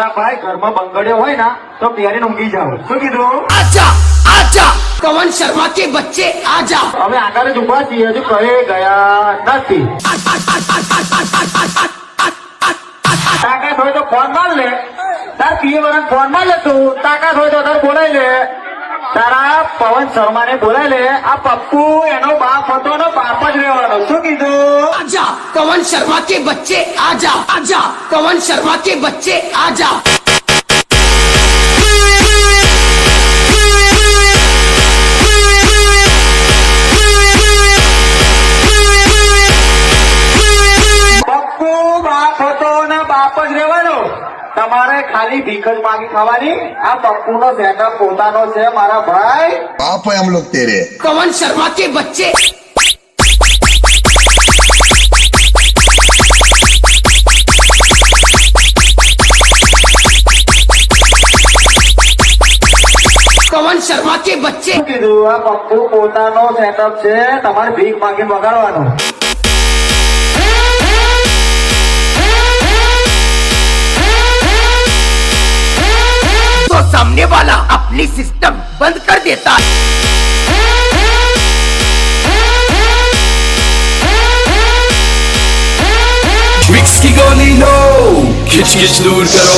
તારા ભાઈ ઘરમાં બંગડ્યો હોય ને તો પહેરીને ઊંઘી જાવ. શું કીધું? आजा आजा पवन शर्मा के बच्चे आजा અમે આગળ જ ઉભા છીએ, હજુ કહે ગયા નથી. તાકાત હોય તો ફોન માર લે, તાર પીએ વાળા ફોન માર લે તું. તાકાત હોય તો તાર બોલાય લે, તારા પવન શર્મા ને બોલાય લે. આ પપ્પુ એનો બાપ હતો ને બાપ જ રહેવાનો. શું કીધું? आजा पवन शर्मा के बच्चे आजा आजा पवन शर्मा के बच्चे आजा પપ્પુ બાપ હતો ને બાપ જ રહેવાનો. તમારે ખાલી ભીખ જ માંગી ખાવાની. આ પપ્પુ નો સેટઅપ પોતાનો છે મારા ભાઈ. बाप है हम लोग तेरे। पवन शर्मा के बच्चे पवन शर्मा के बच्चे શું કીધું? આ પપ્પુ પોતાનો સેટઅપ છે, તમારે ભીખ માંગીને વગાડવાનું. तो सामने वाला अपनी सिस्टम बंद कर देता है ट्रिक्स की गोली लो, खिच खिच दूर करो,